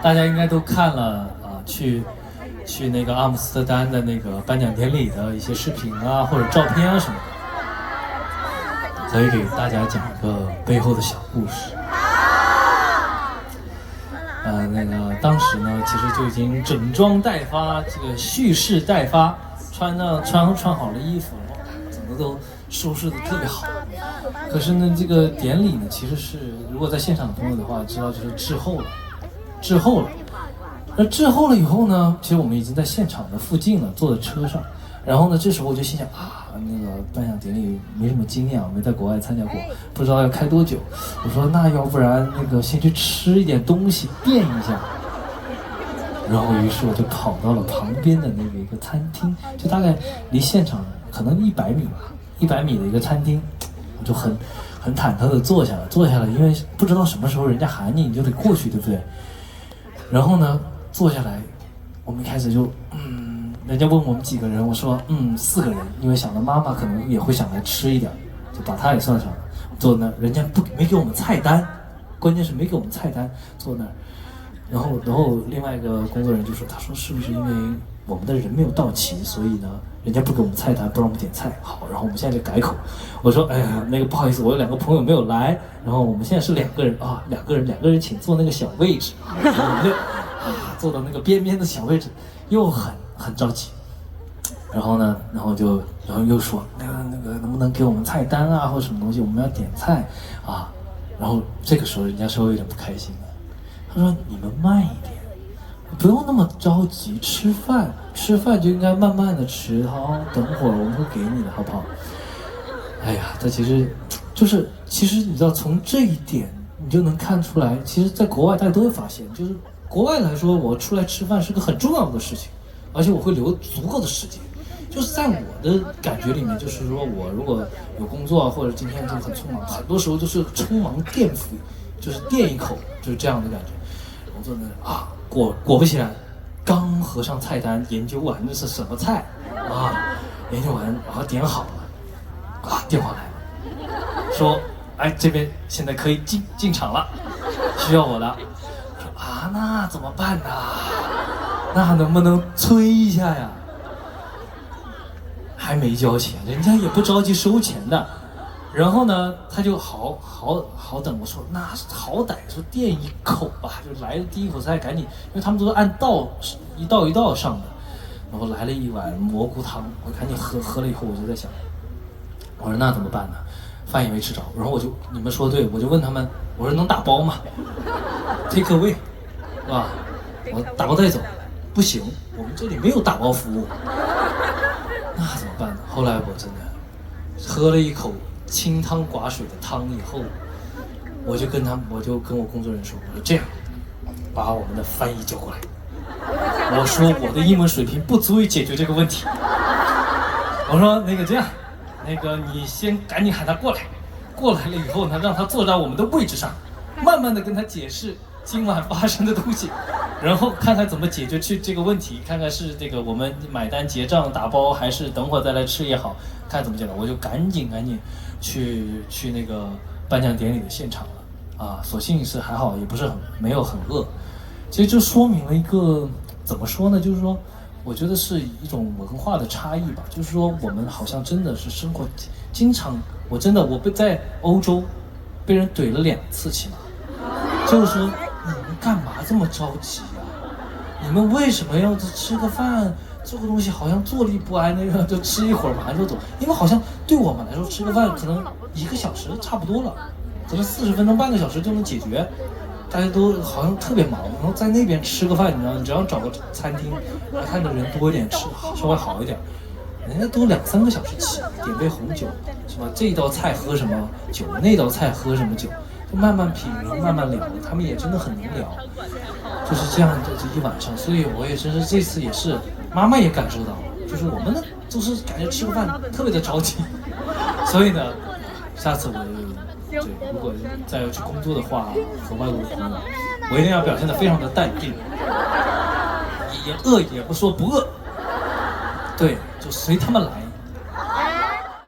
大家应该都看了去那个阿姆斯特丹的那个颁奖典礼的一些视频啊，或者照片啊什么的，可以给大家讲一个背后的小故事。那个当时呢，其实就已经整装待发，这个蓄势待发，穿好了衣服，然后整个都收拾的特别好。可是呢，这个典礼呢，其实是如果在现场的朋友的话，知道就是滞后了。那滞后了以后呢，其实我们已经在现场的附近了，坐在车上。然后呢，这时候我就心想那个颁奖典礼没什么经验，没在国外参加过，不知道要开多久。我说那要不然那个先去吃一点东西垫一下。然后于是我就跑到了旁边的那个一个餐厅，就大概离现场可能100米吧，100米的一个餐厅，我就很忐忑的坐下来，因为不知道什么时候人家喊你，你就得过去，对不对？然后呢，坐下来，我们一开始就人家问我们几个人，我说4个人，因为想到妈妈可能也会想来吃一点，就把她也算上了。坐那，人家没给我们菜单，关键是没给我们菜单，坐那儿。然后另外一个工作人员就说，他说是不是因为我们的人没有到齐，所以呢，人家不给我们菜单，不让我们点菜。好，然后我们现在就改口，我说哎呀，那个不好意思，我有2个朋友没有来，然后我们现在是2个人2个人请坐那个小位置，然后我们就坐到那个边边的小位置，又很着急。然后又说那个能不能给我们菜单啊，或者什么东西，我们要点菜啊。然后这个时候人家稍微有点不开心了，他说你们慢一点，不用那么着急，吃饭就应该慢慢的吃，好，等会儿我们会给你的，好不好？哎呀，这其实你知道，从这一点你就能看出来，其实在国外大家都会发现，就是国外来说，我出来吃饭是个很重要的事情，而且我会留足够的时间。就是在我的感觉里面，就是说我如果有工作或者今天就很匆忙，很多时候就是匆忙垫付，就是垫一口，就是这样的感觉。我坐那果不其然，刚合上菜单，研究完这是什么菜研究完然后点好了，电话来了，说哎这边现在可以进场了，需要我了。说那怎么办呢？那能不能催一下呀？还没交钱，人家也不着急收钱的。然后呢，他就好等。我说那好歹说垫一口吧，就来了第一口菜赶紧，因为他们都是按道一道上的。然后来了一碗蘑菇汤，我赶紧喝了以后，我就在想，我说那怎么办呢？饭也没吃着。然后你们说对，我就问他们，我说能打包吗 ？Take away， 是吧？我打包带走，不行，我们这里没有打包服务。那怎么办呢？后来我真的喝了一口清汤寡水的汤以后，我就跟我工作人员说，我说这样，把我们的翻译叫过来。我说我的英文水平不足以解决这个问题。我说这样，你先赶紧喊他过来了以后呢，让他坐在我们的位置上，慢慢的跟他解释今晚发生的东西，然后看看怎么解决这个问题，看看是我们买单结账打包，还是等会儿再来吃也好，看怎么解决。我就赶紧去那个颁奖典礼的现场了所幸是还好，也不是没有很饿。其实就说明了一个怎么说呢，就是说我觉得是一种文化的差异吧，就是说我们好像真的是生活经常，我在欧洲被人怼了2次起码，就是说你们干嘛这么着急你们为什么要吃个饭？这个东西好像坐立不安，就吃一会儿马上就走。因为好像对我们来说，吃个饭可能1个小时差不多了，可能40分钟、半个小时就能解决。大家都好像特别忙，然后在那边吃个饭，你知道，你只要找个餐厅，看着人多一点，吃稍微好一点，人家都2、3个小时起，点杯红酒，是吧？这道菜喝什么酒，那道菜喝什么酒，就慢慢品，慢慢聊，他们也真的很能聊。就是这样的这一晚上，所以我也真是这次也是，妈妈也感受到了，就是我们呢就是感觉吃个饭特别的着急，所以呢，下次如果再要去工作的话，和外国的朋友，我一定要表现得非常的淡定，也饿也不说不饿，对，就随他们来。